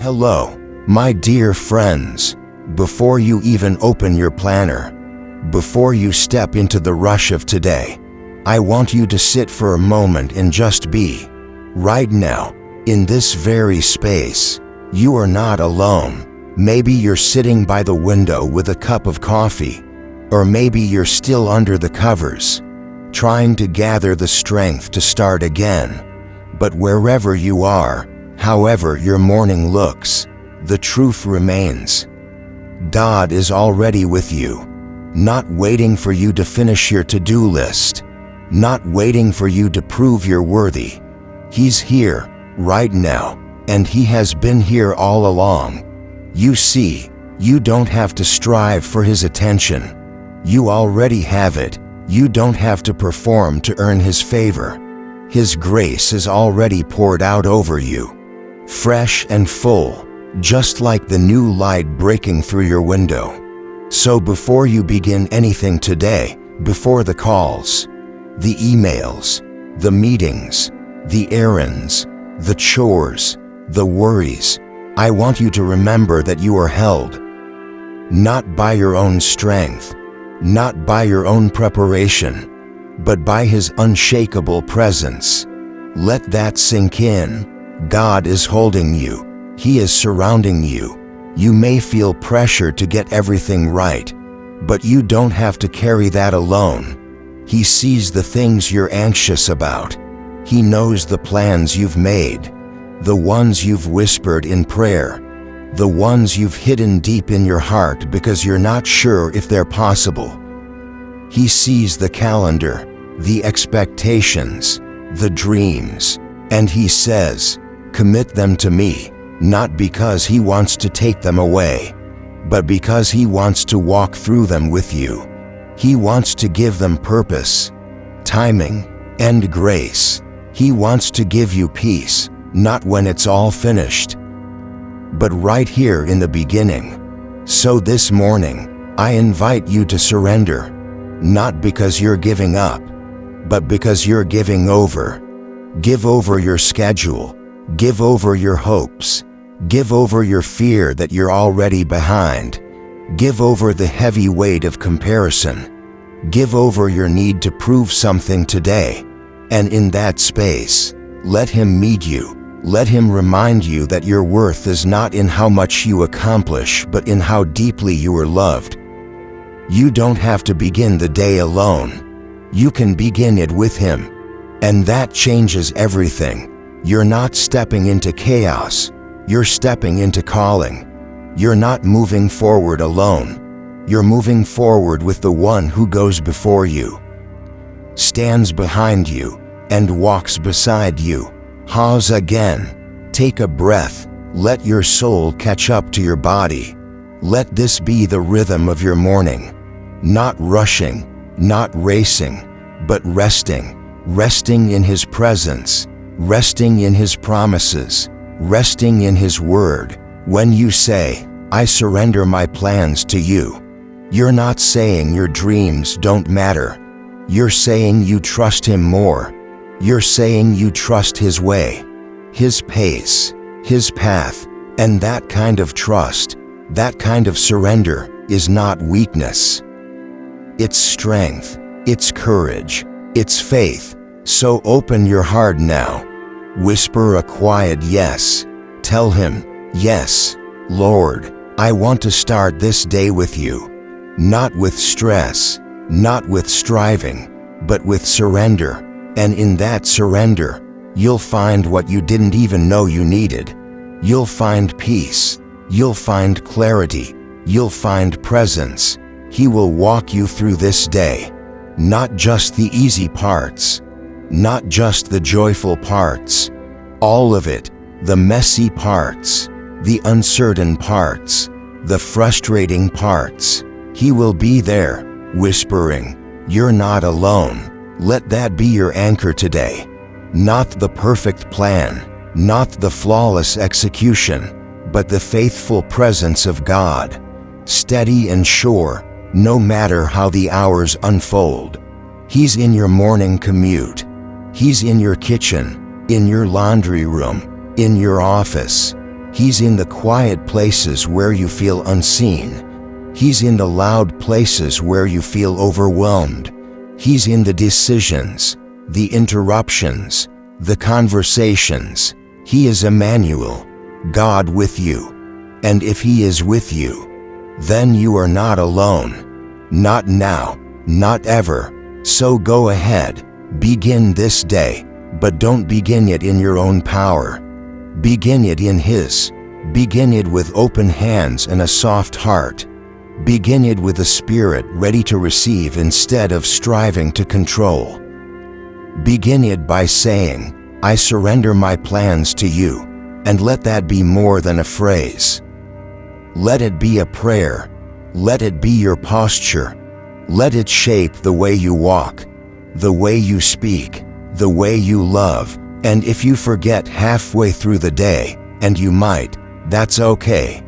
Hello, my dear friends. Before you even open your planner, before you step into the rush of today, I want you to sit for a moment and just be. Right now, in this very space, you are not alone. Maybe you're sitting by the window with a cup of coffee, or maybe you're still under the covers, trying to gather the strength to start again. But wherever you are, however your morning looks, the truth remains. God is already with you, not waiting for you to finish your to-do list, not waiting for you to prove you're worthy. He's here, right now, and He has been here all along. You see, you don't have to strive for His attention. You already have it. You don't have to perform to earn His favor. His grace is already poured out over you, fresh and full, just like the new light breaking through your window. So before you begin anything today, before the calls, the emails, the meetings, the errands, the chores, the worries, I want you to remember that you are held, not by your own strength, not by your own preparation, but by His unshakable presence. Let that sink in. God is holding you. He is surrounding you. You may feel pressure to get everything right, but you don't have to carry that alone. He sees the things you're anxious about. He knows the plans you've made, the ones you've whispered in prayer, the ones you've hidden deep in your heart because you're not sure if they're possible. He sees the calendar, the expectations, the dreams, and He says, "Commit them to me," not because He wants to take them away, but because He wants to walk through them with you. He wants to give them purpose, timing, and grace. He wants to give you peace, not when it's all finished, but right here in the beginning. So this morning, I invite you to surrender, not because you're giving up, but because you're giving over. Give over your schedule. Give over your hopes. Give over your fear that you're already behind. Give over the heavy weight of comparison. Give over your need to prove something today. And in that space, let Him meet you. Let Him remind you that your worth is not in how much you accomplish, but in how deeply you are loved. You don't have to begin the day alone. You can begin it with Him. And that changes everything. You're not stepping into chaos. You're stepping into calling. You're not moving forward alone. You're moving forward with the One who goes before you, stands behind you, and walks beside you. Pause again. Take a breath. Let your soul catch up to your body. Let this be the rhythm of your morning. Not rushing, not racing, but resting. Resting in His presence. Resting in His promises. Resting in His word. When you say, "I surrender my plans to you," you're not saying your dreams don't matter. You're saying you trust Him more. You're saying you trust His way, His pace, His path. And that kind of trust, that kind of surrender, is not weakness. It's strength. It's courage. It's faith. So open your heart now. Whisper a quiet yes. Tell Him, "Yes, Lord, I want to start this day with you." Not with stress, not with striving, but with surrender. And in that surrender, you'll find what you didn't even know you needed. You'll find peace. You'll find clarity. You'll find presence. He will walk you through this day. Not just the easy parts. Not just the joyful parts. All of it. The messy parts. The uncertain parts. The frustrating parts. He will be there, whispering, "You're not alone." Let that be your anchor today. Not the perfect plan, not the flawless execution, but the faithful presence of God. Steady and sure, no matter how the hours unfold. He's in your morning commute. He's in your kitchen, in your laundry room, in your office. He's in the quiet places where you feel unseen. He's in the loud places where you feel overwhelmed. He's in the decisions, the interruptions, the conversations. He is Emmanuel, God with you. And if He is with you, then you are not alone. Not now, not ever. So go ahead, begin this day, but don't begin it in your own power. Begin it in His. Begin it with open hands and a soft heart. Begin it with a spirit ready to receive instead of striving to control. Begin it by saying, I surrender my plans to you, and let that be more than a phrase. Let it be a prayer. Let it be your posture. Let it shape the way you walk, the way you speak, the way you love. And if you forget halfway through the day, and you might, that's okay.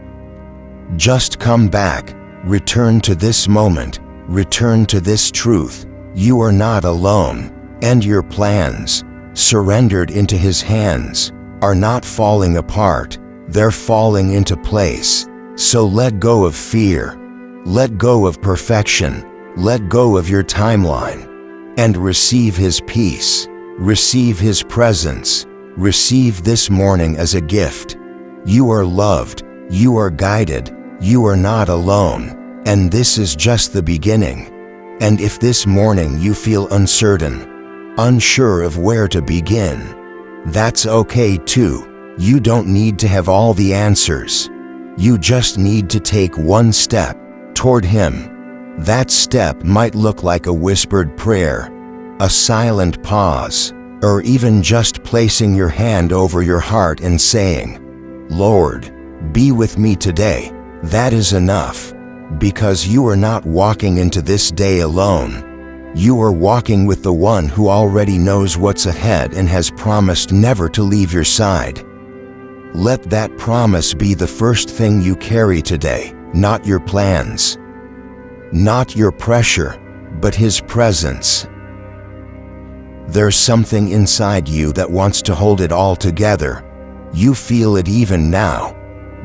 Just come back, return to this moment, return to this truth. You are not alone, and your plans, surrendered into His hands, are not falling apart, they're falling into place. So let go of fear, let go of perfection, let go of your timeline, and receive His peace, receive His presence, receive this morning as a gift. You are loved, you are guided, you are not alone, and this is just the beginning. And if this morning you feel uncertain, unsure of where to begin, that's okay too. You don't need to have all the answers. You just need to take one step toward Him. That step might look like a whispered prayer, a silent pause, or even just placing your hand over your heart and saying, Lord, be with me today. That is enough, because you are not walking into this day alone. You are walking with the one who already knows what's ahead and has promised never to leave your side. Let that promise be the first thing you carry today, not your plans, not your pressure, but His presence. There's something inside you that wants to hold it all together. You feel it even now,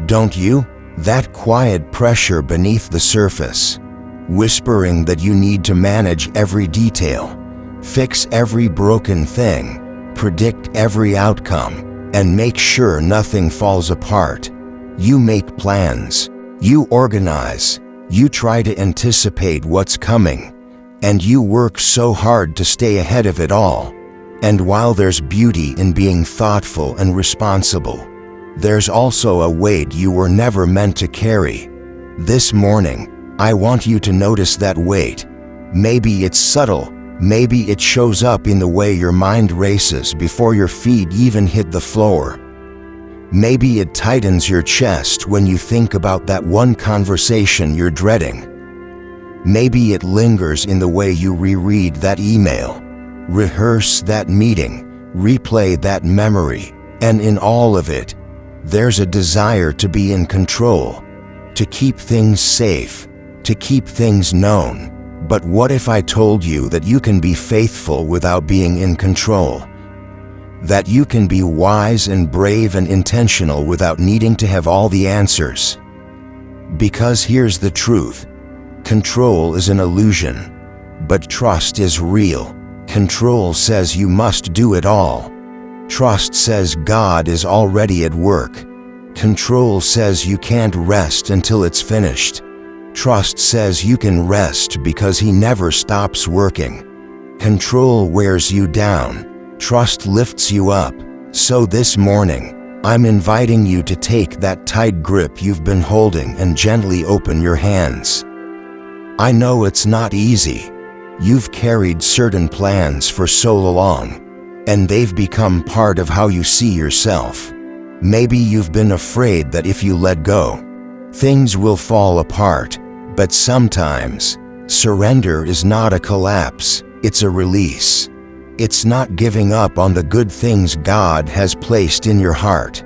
don't you? That quiet pressure beneath the surface, whispering that you need to manage every detail, fix every broken thing, predict every outcome, and make sure nothing falls apart. You make plans, you organize, you try to anticipate what's coming, and you work so hard to stay ahead of it all. And while there's beauty in being thoughtful and responsible, there's also a weight you were never meant to carry. This morning, I want you to notice that weight. Maybe it's subtle, maybe it shows up in the way your mind races before your feet even hit the floor. Maybe it tightens your chest when you think about that one conversation you're dreading. Maybe it lingers in the way you reread that email, rehearse that meeting, replay that memory, and in all of it, there's a desire to be in control, to keep things safe, to keep things known. But what if I told you that you can be faithful without being in control? That you can be wise and brave and intentional without needing to have all the answers? Because here's the truth. Control is an illusion, but trust is real. Control says you must do it all. Trust says God is already at work. Control says you can't rest until it's finished. Trust says you can rest because He never stops working. Control wears you down. Trust lifts you up. So this morning, I'm inviting you to take that tight grip you've been holding and gently open your hands. I know it's not easy. You've carried certain plans for so long, and they've become part of how you see yourself. Maybe you've been afraid that if you let go, things will fall apart, but sometimes, surrender is not a collapse, it's a release. It's not giving up on the good things God has placed in your heart.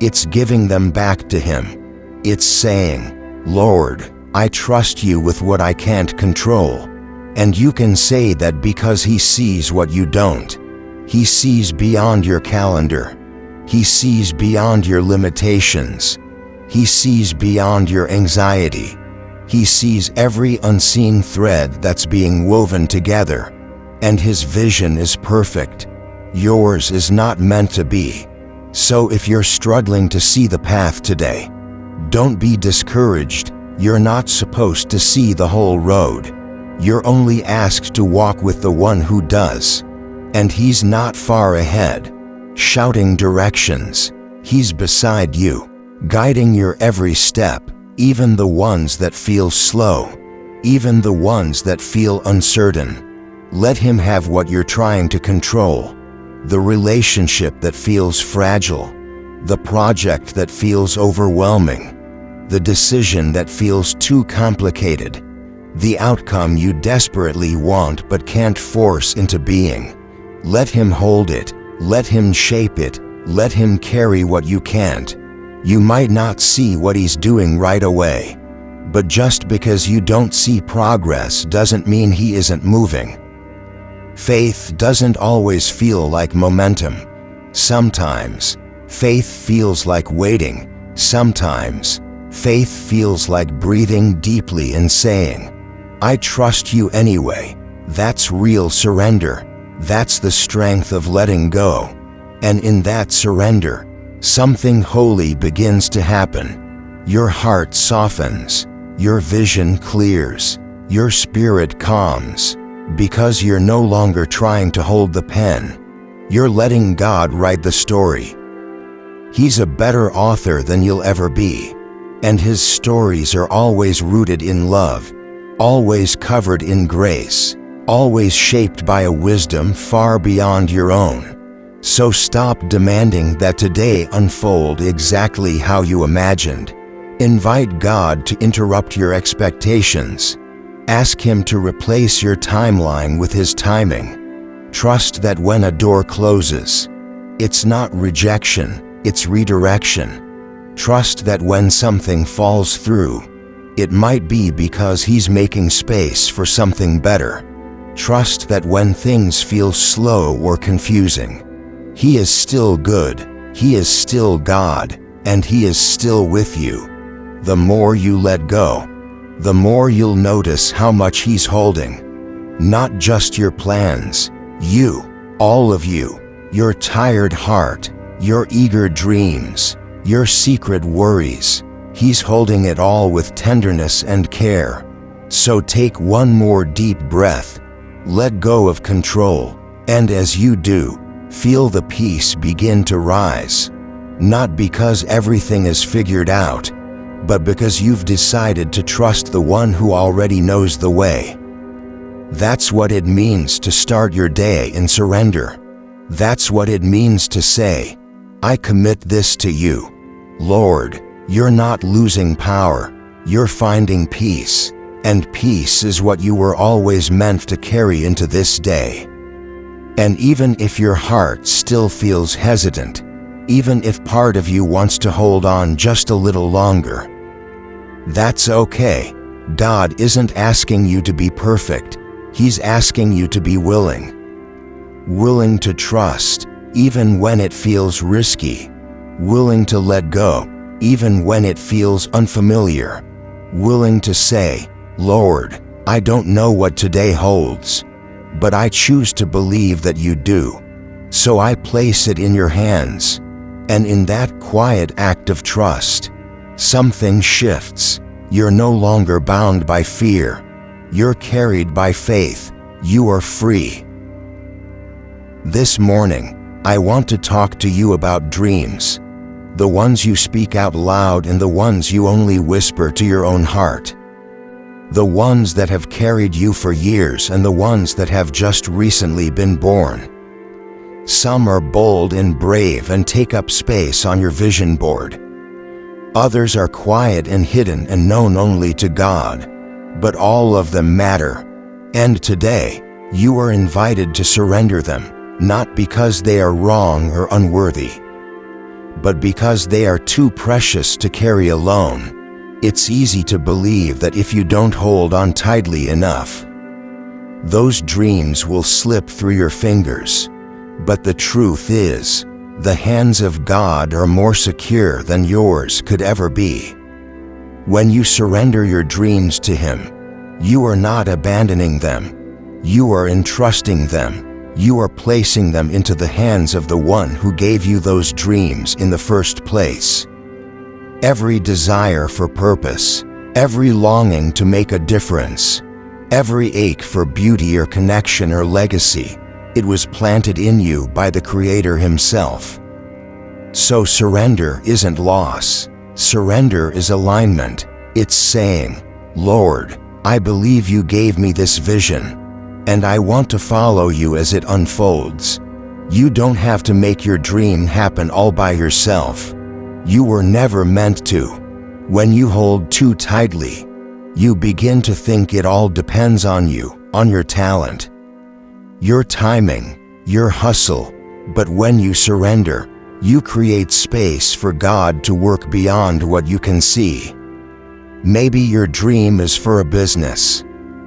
It's giving them back to Him. It's saying, Lord, I trust you with what I can't control. And you can say that because He sees what you don't. He sees beyond your calendar. He sees beyond your limitations. He sees beyond your anxiety. He sees every unseen thread that's being woven together, and His vision is perfect. Yours is not meant to be. So if you're struggling to see the path today, don't be discouraged. You're not supposed to see the whole road. You're only asked to walk with the one who does. And He's not far ahead, shouting directions. He's beside you, guiding your every step, even the ones that feel slow, even the ones that feel uncertain. Let Him have what you're trying to control. The relationship that feels fragile, the project that feels overwhelming, the decision that feels too complicated, the outcome you desperately want but can't force into being. Let Him hold it, let Him shape it, let Him carry what you can't. You might not see what He's doing right away, but just because you don't see progress doesn't mean He isn't moving. Faith doesn't always feel like momentum. Sometimes, faith feels like waiting. Sometimes, faith feels like breathing deeply and saying, "I trust you anyway." That's real surrender. That's the strength of letting go. And in that surrender, something holy begins to happen. Your heart softens, your vision clears, your spirit calms, because you're no longer trying to hold the pen. You're letting God write the story. He's a better author than you'll ever be, and His stories are always rooted in love, always covered in grace, always shaped by a wisdom far beyond your own. So stop demanding that today unfold exactly how you imagined. Invite God to interrupt your expectations. Ask Him to replace your timeline with His timing. Trust that when a door closes, it's not rejection, it's redirection. Trust that when something falls through, it might be because He's making space for something better. Trust that when things feel slow or confusing, He is still good, He is still God, and He is still with you. The more you let go, the more you'll notice how much He's holding. Not just your plans, you, all of you, your tired heart, your eager dreams, your secret worries. He's holding it all with tenderness and care. So take one more deep breath, let go of control, and as you do, feel the peace begin to rise. Not because everything is figured out, but because you've decided to trust the one who already knows the way. That's what it means to start your day in surrender. That's what it means to say, "I commit this to you." Lord, you're not losing power, you're finding peace, and peace is what you were always meant to carry into this day. And even if your heart still feels hesitant, even if part of you wants to hold on just a little longer, that's okay. God isn't asking you to be perfect. He's asking you to be willing. Willing to trust, even when it feels risky. Willing to let go, even when it feels unfamiliar. Willing to say, "Lord, I don't know what today holds, but I choose to believe that you do. So I place it in your hands." And in that quiet act of trust, something shifts. You're no longer bound by fear. You're carried by faith. You are free. This morning, I want to talk to you about dreams. The ones you speak out loud and the ones you only whisper to your own heart. The ones that have carried you for years and the ones that have just recently been born. Some are bold and brave and take up space on your vision board. Others are quiet and hidden and known only to God. But all of them matter. And today, you are invited to surrender them, not because they are wrong or unworthy, but because they are too precious to carry alone. It's easy to believe that if you don't hold on tightly enough, those dreams will slip through your fingers. But the truth is, The hands of God are more secure than yours could ever be. When you surrender your dreams to Him, you are not abandoning them. You are entrusting them. You are placing them into the hands of the one who gave you those dreams in the first place. Every desire for purpose, every longing to make a difference, every ache for beauty or connection or legacy, it was planted in you by the Creator Himself. So surrender isn't loss. Surrender is alignment. It's saying, Lord, I believe you gave me this vision, and I want to follow you as it unfolds. You don't have to make your dream happen all by yourself. You were never meant to. When you hold too tightly, you begin to think it all depends on you, on your talent, your timing, your hustle. But when you surrender, you create space for God to work beyond what you can see. Maybe your dream is for a business,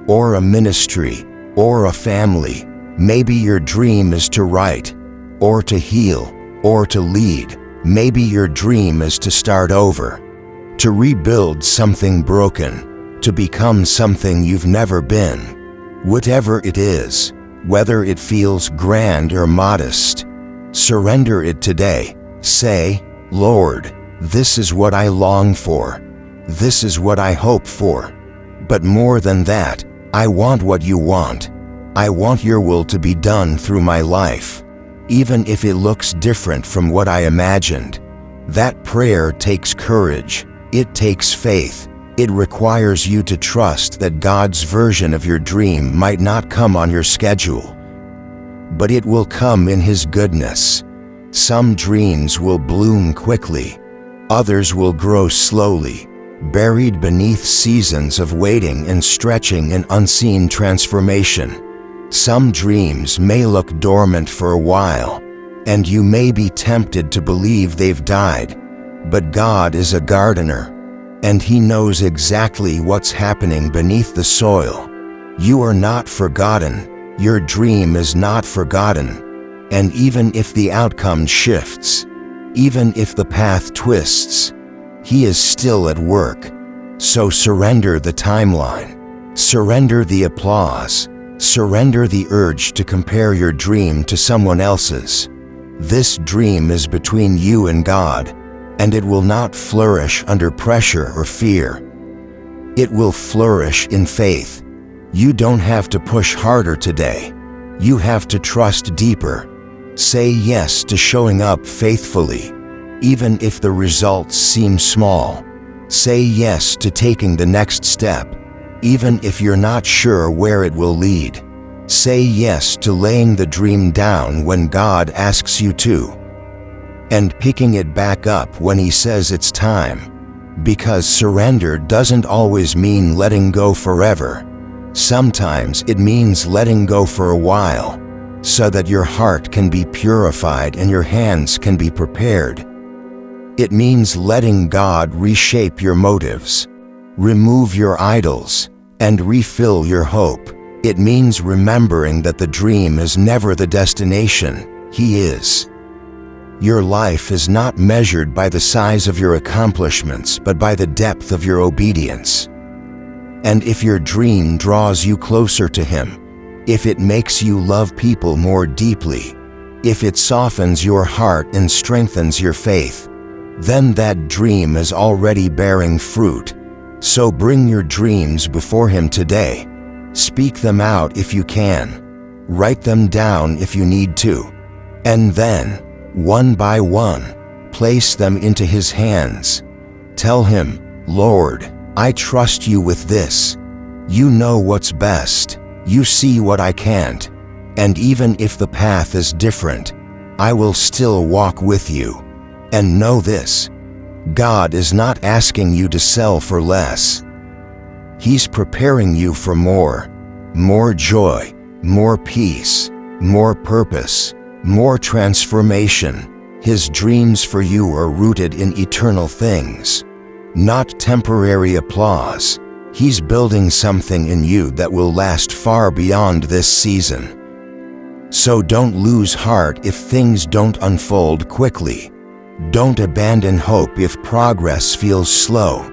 or a ministry, or a family. Maybe your dream is to write, or to heal, or to lead. Maybe your dream is to start over, to rebuild something broken, to become something you've never been. Whatever it is, whether it feels grand or modest, surrender it today. Say, Lord, this is what I long for. This is what I hope for. But more than that, I want what you want. I want your will to be done through my life, even if it looks different from what I imagined. That prayer takes courage. It takes faith. It requires you to trust that God's version of your dream might not come on your schedule, but it will come in His goodness. Some dreams will bloom quickly. Others will grow slowly, buried beneath seasons of waiting and stretching and unseen transformation. Some dreams may look dormant for a while, and you may be tempted to believe they've died. But God is a gardener, and He knows exactly what's happening beneath the soil. You are not forgotten. Your dream is not forgotten. And even if the outcome shifts, even if the path twists, He is still at work. So surrender the timeline. Surrender the applause. Surrender the urge to compare your dream to someone else's. This dream is between you and God, and it will not flourish under pressure or fear. It will flourish in faith. You don't have to push harder today. You have to trust deeper. Say yes to showing up faithfully, even if the results seem small. Say yes to taking the next step, even if you're not sure where it will lead. Say yes to laying the dream down when God asks you to, and picking it back up when He says it's time. Because surrender doesn't always mean letting go forever. Sometimes it means letting go for a while, so that your heart can be purified and your hands can be prepared. It means letting God reshape your motives, remove your idols, and refill your hope. It means remembering that the dream is never the destination. He is. Your life is not measured by the size of your accomplishments, but by the depth of your obedience. And if your dream draws you closer to Him, if it makes you love people more deeply, if it softens your heart and strengthens your faith, then that dream is already bearing fruit. So bring your dreams before Him today. Speak them out if you can. Write them down if you need to. And then, one by one, place them into His hands. Tell Him, Lord, I trust you with this. You know what's best. You see what I can't. And even if the path is different, I will still walk with you. And know this: God is not asking you to sell for less. He's preparing you for more. More joy, more peace, more purpose, more transformation. His dreams for you are rooted in eternal things, not temporary applause. He's building something in you that will last far beyond this season. So don't lose heart if things don't unfold quickly. Don't abandon hope if progress feels slow.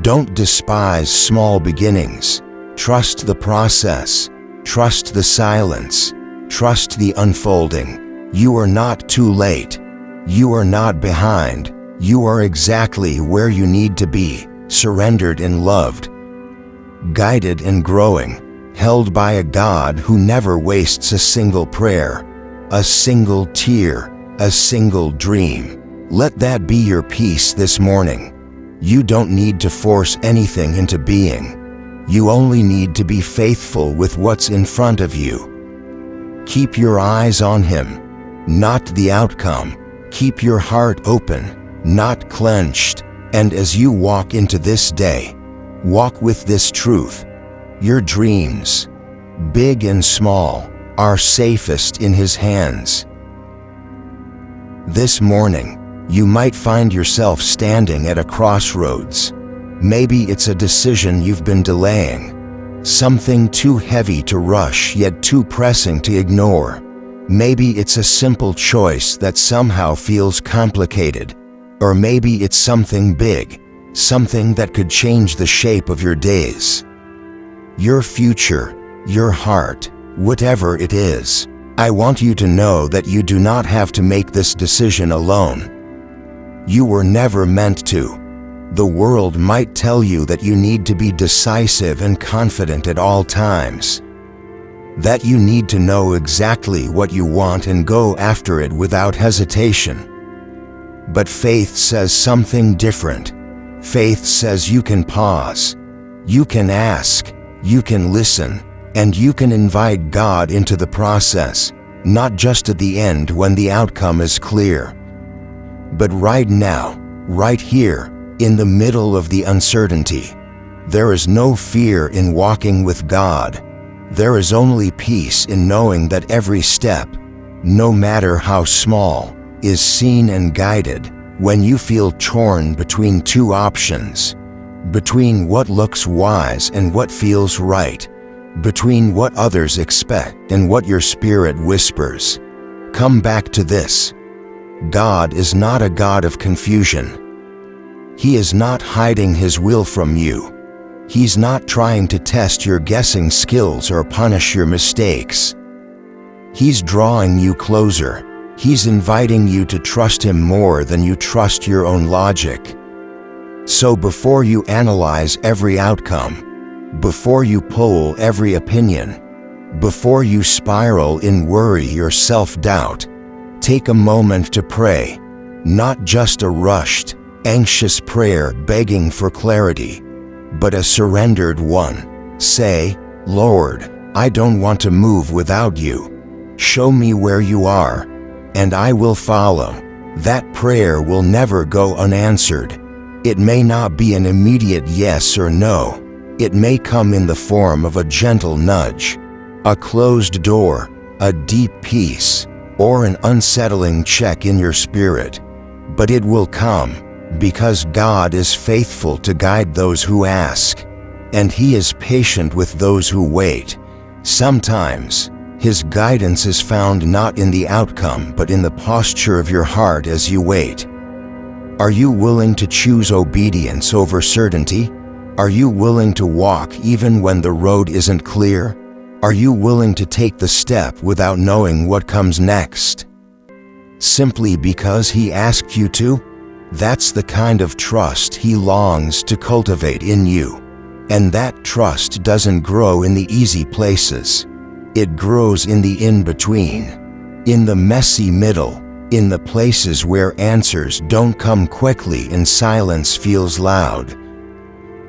Don't despise small beginnings. Trust the process. Trust the silence. Trust the unfolding. You are not too late. You are not behind. You are exactly where you need to be, surrendered and loved, guided and growing, held by a God who never wastes a single prayer, a single tear, a single dream. Let that be your peace this morning. You don't need to force anything into being. You only need to be faithful with what's in front of you. Keep your eyes on Him, not the outcome. Keep your heart open, not clenched. And as you walk into this day, walk with this truth. Your dreams, big and small, are safest in His hands. This morning, you might find yourself standing at a crossroads. Maybe it's a decision you've been delaying, something too heavy to rush yet too pressing to ignore. Maybe it's a simple choice that somehow feels complicated. Or maybe it's something big, something that could change the shape of your days, your future, your heart, whatever it is. I want you to know that you do not have to make this decision alone. You were never meant to. The world might tell you that you need to be decisive and confident at all times, that you need to know exactly what you want and go after it without hesitation. But faith says something different. Faith says you can pause, you can ask, you can listen, and you can invite God into the process, not just at the end when the outcome is clear, but right now, right here, in the middle of the uncertainty. There is no fear in walking with God. There is only peace in knowing that every step, no matter how small, is seen and guided. When you feel torn between two options, between what looks wise and what feels right, between what others expect and what your spirit whispers, come back to this. God is not a God of confusion. He is not hiding His will from you. He's not trying to test your guessing skills or punish your mistakes. He's drawing you closer. He's inviting you to trust Him more than you trust your own logic. So before you analyze every outcome, before you poll every opinion, before you spiral in worry or self-doubt, take a moment to pray, not just a rushed, anxious prayer begging for clarity, but a surrendered one. Say, Lord, I don't want to move without you. Show me where you are, and I will follow. That prayer will never go unanswered. It may not be an immediate yes or no. It may come in the form of a gentle nudge, a closed door, a deep peace, or an unsettling check in your spirit. But it will come, because God is faithful to guide those who ask, and He is patient with those who wait. Sometimes, His guidance is found not in the outcome but in the posture of your heart as you wait. Are you willing to choose obedience over certainty? Are you willing to walk even when the road isn't clear? Are you willing to take the step without knowing what comes next, simply because He asked you to? That's the kind of trust He longs to cultivate in you. And that trust doesn't grow in the easy places. It grows in the in-between, in the messy middle, in the places where answers don't come quickly and silence feels loud.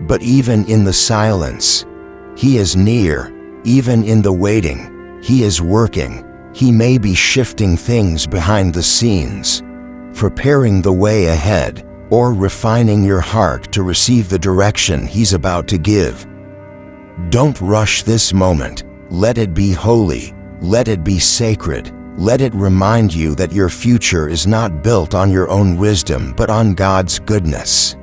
But even in the silence, He is near. Even in the waiting, He is working. He may be shifting things behind the scenes, preparing the way ahead, or refining your heart to receive the direction He's about to give. Don't rush this moment. Let it be holy. Let it be sacred. Let it remind you that your future is not built on your own wisdom but on God's goodness.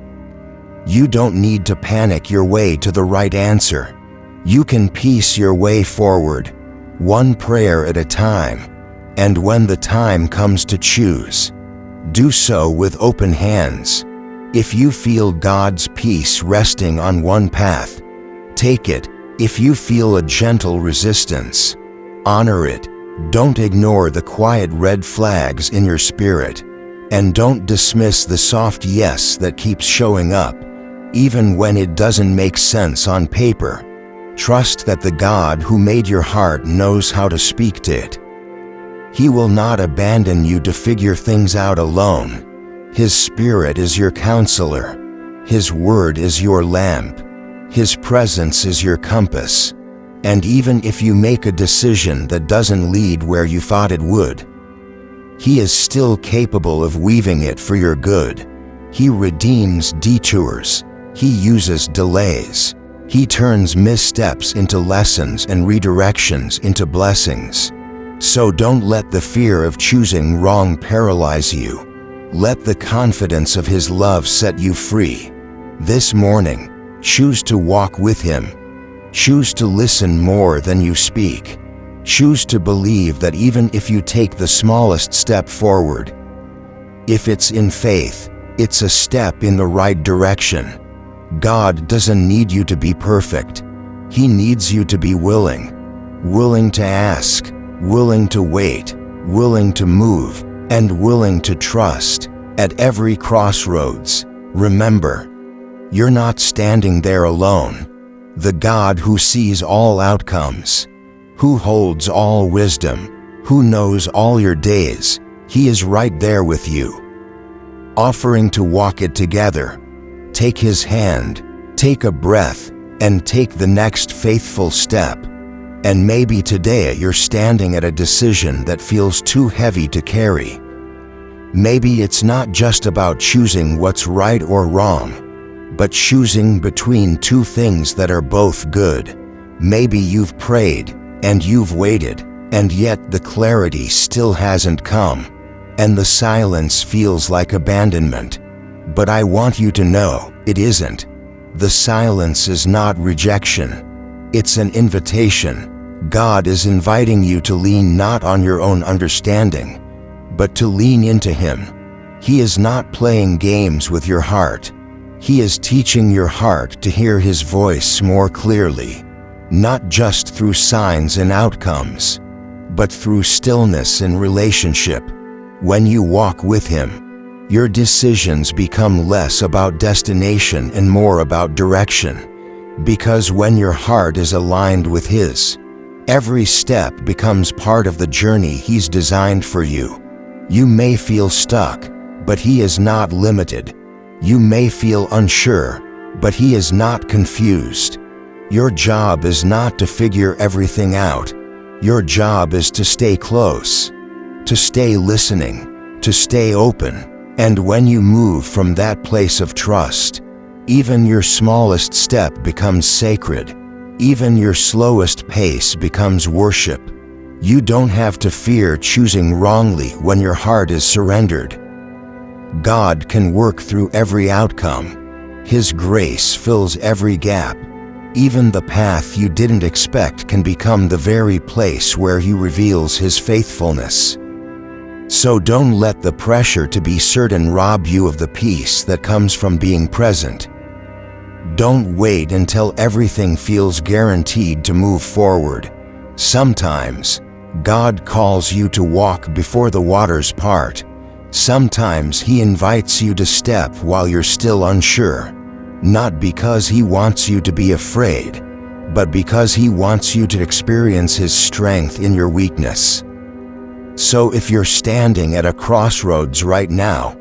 You don't need to panic your way to the right answer. You can piece your way forward. one prayer at a time, and when the time comes to choose, do so with open hands. If you feel God's peace resting on one path, take it. If you feel a gentle resistance, honor it. Don't ignore the quiet red flags in your spirit, and don't dismiss the soft yes that keeps showing up, even when it doesn't make sense on paper. Trust that the God who made your heart knows how to speak to it. He will not abandon you to figure things out alone. His Spirit is your counselor. His word is your lamp. His presence is your compass. And even if you make a decision that doesn't lead where you thought it would, He is still capable of weaving it for your good. He redeems detours. He uses delays. He turns missteps into lessons and redirections into blessings. So don't let the fear of choosing wrong paralyze you. Let the confidence of His love set you free. This morning, choose to walk with Him. Choose to listen more than you speak. Choose to believe that even if you take the smallest step forward, if it's in faith, it's a step in the right direction. God doesn't need you to be perfect. He needs you to be willing. Willing to ask, willing to wait, willing to move, and willing to trust. At every crossroads, remember, you're not standing there alone. The God who sees all outcomes, who holds all wisdom, who knows all your days, He is right there with you, offering to walk it together. Take His hand, take a breath, and take the next faithful step. And maybe today you're standing at a decision that feels too heavy to carry. Maybe it's not just about choosing what's right or wrong, but choosing between two things that are both good. Maybe you've prayed, and you've waited, and yet the clarity still hasn't come, and the silence feels like abandonment. But I want you to know, it isn't. The silence is not rejection. It's an invitation. God is inviting you to lean not on your own understanding, but to lean into Him. He is not playing games with your heart. He is teaching your heart to hear His voice more clearly, not just through signs and outcomes, but through stillness and relationship. When you walk with Him, your decisions become less about destination and more about direction. Because when your heart is aligned with His, every step becomes part of the journey He's designed for you. You may feel stuck, but He is not limited. You may feel unsure, but He is not confused. Your job is not to figure everything out. Your job is to stay close, to stay listening, to stay open. And when you move from that place of trust, even your smallest step becomes sacred. Even your slowest pace becomes worship. You don't have to fear choosing wrongly when your heart is surrendered. God can work through every outcome. His grace fills every gap. Even the path you didn't expect can become the very place where He reveals His faithfulness. So don't let the pressure to be certain rob you of the peace that comes from being present. Don't wait until everything feels guaranteed to move forward. Sometimes, God calls you to walk before the waters part. Sometimes He invites you to step while you're still unsure. Not because He wants you to be afraid, but because He wants you to experience His strength in your weakness. So if you're standing at a crossroads right now,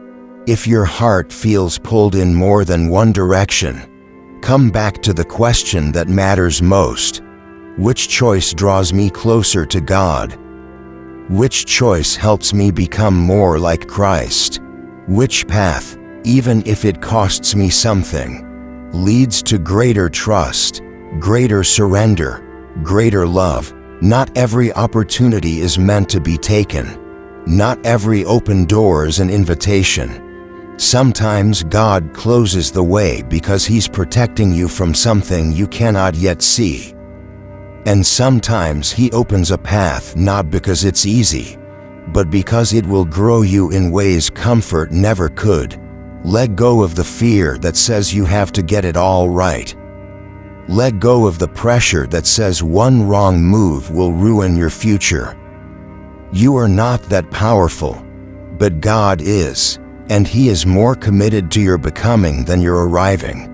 if your heart feels pulled in more than one direction, come back to the question that matters most. Which choice draws me closer to God? Which choice helps me become more like Christ? Which path, even if it costs me something, leads to greater trust, greater surrender, greater love? Not every opportunity is meant to be taken. Not every open door is an invitation. Sometimes God closes the way because He's protecting you from something you cannot yet see. And sometimes He opens a path not because it's easy, but because it will grow you in ways comfort never could. Let go of the fear that says you have to get it all right. Let go of the pressure that says one wrong move will ruin your future. You are not that powerful, but God is, and He is more committed to your becoming than your arriving.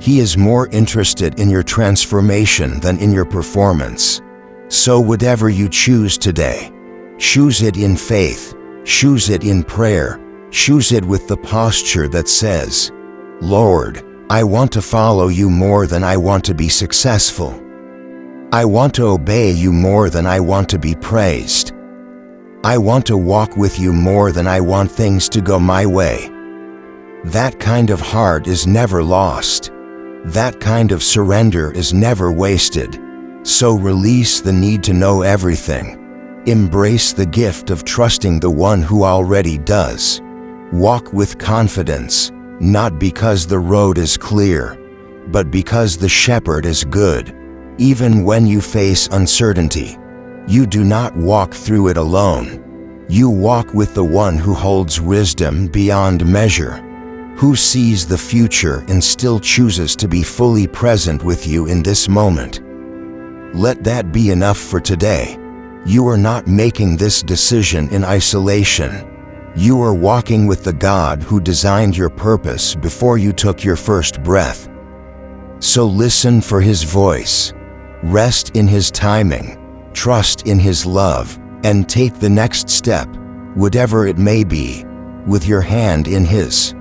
He is more interested in your transformation than in your performance. So whatever you choose today, choose it in faith, choose it in prayer, choose it with the posture that says, Lord, I want to follow you more than I want to be successful. I want to obey you more than I want to be praised. I want to walk with you more than I want things to go my way. That kind of heart is never lost. That kind of surrender is never wasted. So release the need to know everything. Embrace the gift of trusting the one who already does. Walk with confidence, not because the road is clear, but because the shepherd is good. Even when you face uncertainty, you do not walk through it alone. You walk with the one who holds wisdom beyond measure, who sees the future and still chooses to be fully present with you in this moment. Let that be enough for today. You are not making this decision in isolation. You are walking with the God who designed your purpose before you took your first breath. So listen for His voice, rest in His timing, trust in His love, and take the next step, whatever it may be, with your hand in His.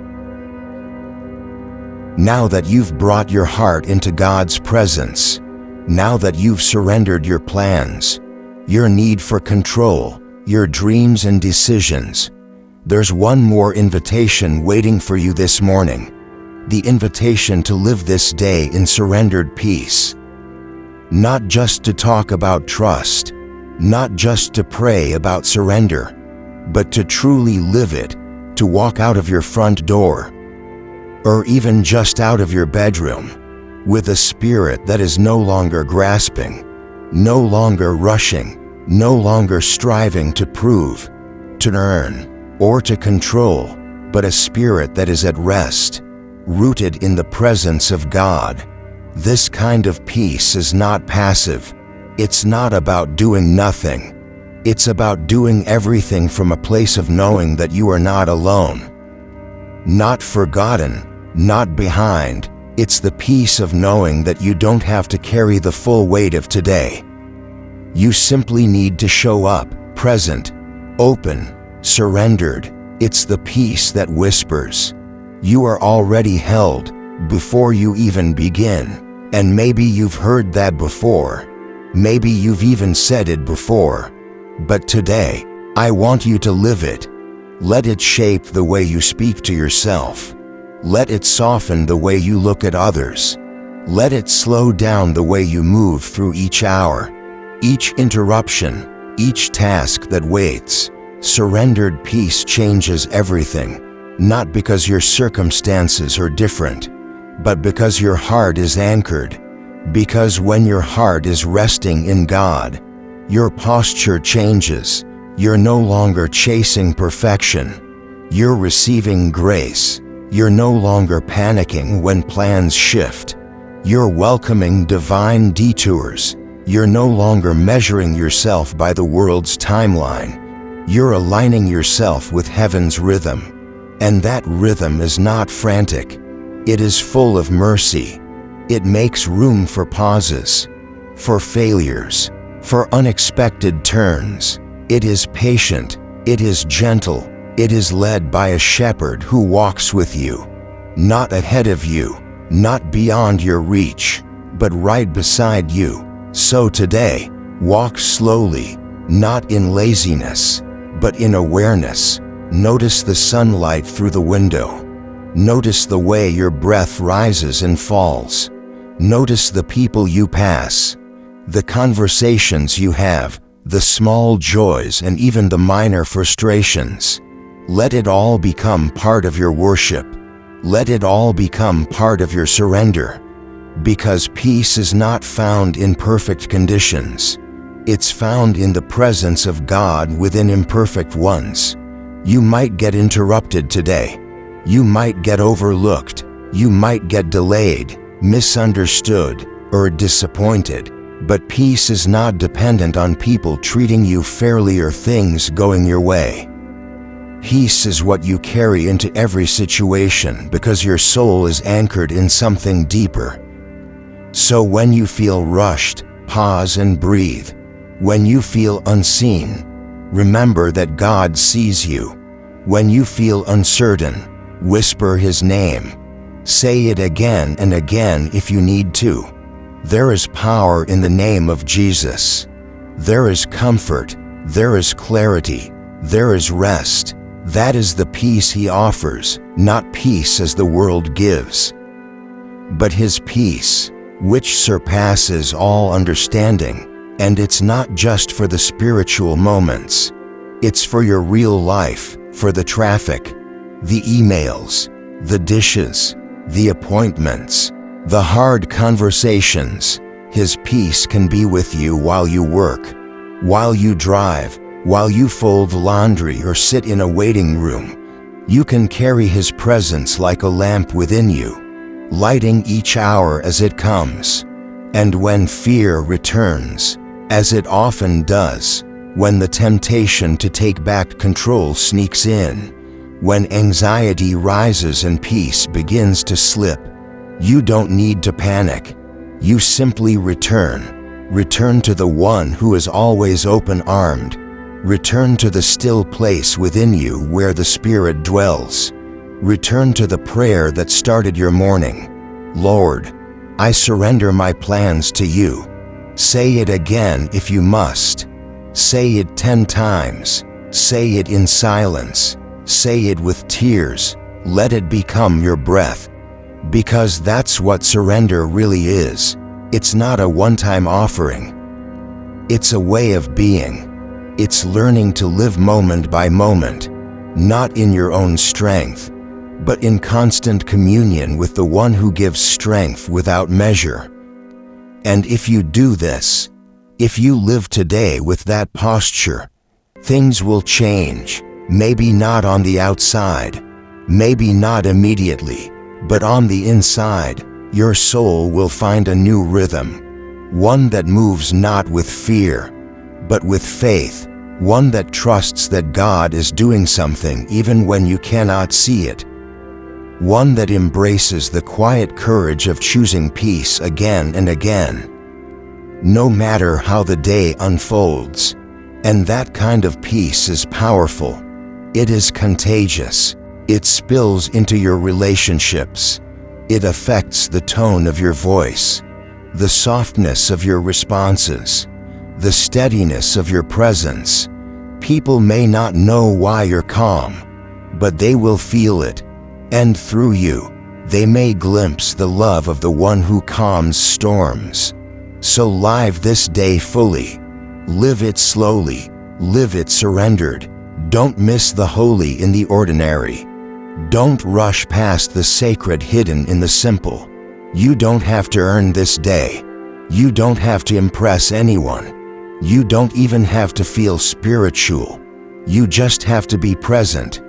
Now that you've brought your heart into God's presence, now that you've surrendered your plans, your need for control, your dreams and decisions, there's one more invitation waiting for you this morning. The invitation to live this day in surrendered peace. Not just to talk about trust, not just to pray about surrender, but to truly live it, to walk out of your front door, or even just out of your bedroom, with a spirit that is no longer grasping, no longer rushing, no longer striving to prove, to earn, or to control, but a spirit that is at rest, rooted in the presence of God. This kind of peace is not passive. It's not about doing nothing. It's about doing everything from a place of knowing that you are not alone, not forgotten, not behind. It's the peace of knowing that you don't have to carry the full weight of today. You simply need to show up, present, open, surrendered. It's the peace that whispers, you are already held, before you even begin. And maybe you've heard that before. Maybe you've even said it before. But today, I want you to live it. Let it shape the way you speak to yourself. Let it soften the way you look at others. Let it slow down the way you move through each hour, each interruption, each task that waits. Surrendered peace changes everything, not because your circumstances are different, but because your heart is anchored. Because when your heart is resting in God, your posture changes. You're no longer chasing perfection. You're receiving grace. You're no longer panicking when plans shift. You're welcoming divine detours. You're no longer measuring yourself by the world's timeline. You're aligning yourself with heaven's rhythm. And that rhythm is not frantic. It is full of mercy. It makes room for pauses, for failures, for unexpected turns. It is patient. It is gentle. It is led by a shepherd who walks with you, not ahead of you, not beyond your reach, but right beside you. So today, walk slowly, not in laziness, but in awareness. Notice the sunlight through the window. Notice the way your breath rises and falls. Notice the people you pass, the conversations you have, the small joys and even the minor frustrations. Let it all become part of your worship. Let it all become part of your surrender. Because peace is not found in perfect conditions. It's found in the presence of God within imperfect ones. You might get interrupted today. You might get overlooked. You might get delayed, misunderstood, or disappointed. But peace is not dependent on people treating you fairly or things going your way. Peace is what you carry into every situation because your soul is anchored in something deeper. So when you feel rushed, pause and breathe. When you feel unseen, remember that God sees you. When you feel uncertain, whisper His name. Say it again and again if you need to. There is power in the name of Jesus. There is comfort. There is clarity. There is rest. That is the peace He offers, not peace as the world gives, but His peace, which surpasses all understanding. And it's not just for the spiritual moments. It's for your real life, for the traffic, the emails, the dishes, the appointments, the hard conversations. His peace can be with you while you work, while you drive, while you fold laundry or sit in a waiting room. You can carry His presence like a lamp within you, lighting each hour as it comes. And when fear returns, as it often does, when the temptation to take back control sneaks in, when anxiety rises and peace begins to slip, you don't need to panic. You simply return. Return to the One who is always open-armed. Return to the still place within you where the Spirit dwells. Return to the prayer that started your morning. Lord, I surrender my plans to you. Say it again if you must. Say it 10 times. Say it in silence. Say it with tears. Let it become your breath. Because that's what surrender really is. It's not a one-time offering. It's a way of being. It's learning to live moment by moment, not in your own strength, but in constant communion with the One who gives strength without measure. And if you do this, if you live today with that posture, things will change. Maybe not on the outside, maybe not immediately, but on the inside, your soul will find a new rhythm, one that moves not with fear, but with faith, one that trusts that God is doing something even when you cannot see it, one that embraces the quiet courage of choosing peace again and again, no matter how the day unfolds. And that kind of peace is powerful. It is contagious. It spills into your relationships. It affects the tone of your voice, the softness of your responses, the steadiness of your presence. People may not know why you're calm, but they will feel it, and through you, they may glimpse the love of the One who calms storms. So live this day fully. Live it slowly. Live it surrendered. Don't miss the holy in the ordinary. Don't rush past the sacred hidden in the simple. You don't have to earn this day. You don't have to impress anyone. You don't even have to feel spiritual. You just have to be present,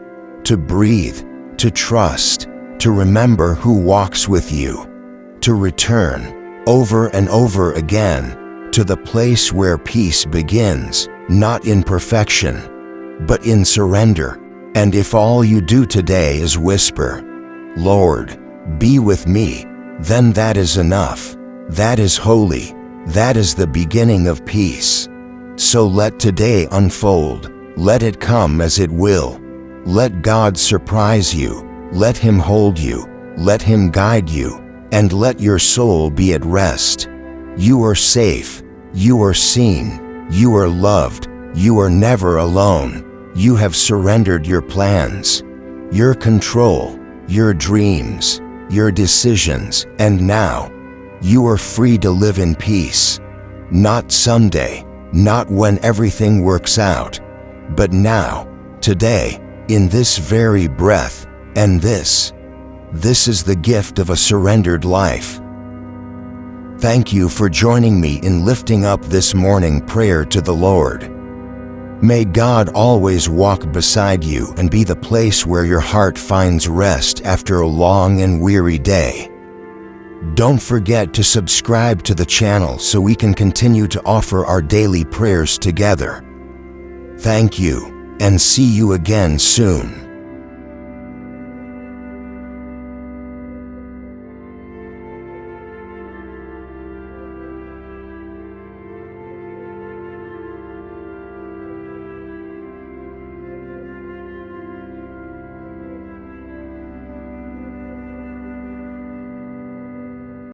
to breathe, to trust, to remember who walks with you, to return over and over again to the place where peace begins, not in perfection, but in surrender. And if all you do today is whisper, "Lord, be with me," then that is enough. That is holy. That is the beginning of peace. So let today unfold. Let it come as it will. Let God surprise you. Let Him hold you. Let Him guide you. And let your soul be at rest. You are safe. You are seen. You are loved. You are never alone. You have surrendered your plans, your control, your dreams, your decisions, and now you are free to live in peace. Not someday, not when everything works out, but now, today, in this very breath, and this is the gift of a surrendered life. Thank you for joining me in lifting up this morning prayer to the Lord. May God always walk beside you and be the place where your heart finds rest after a long and weary day. Don't forget to subscribe to the channel so we can continue to offer our daily prayers together. Thank you, and see you again soon.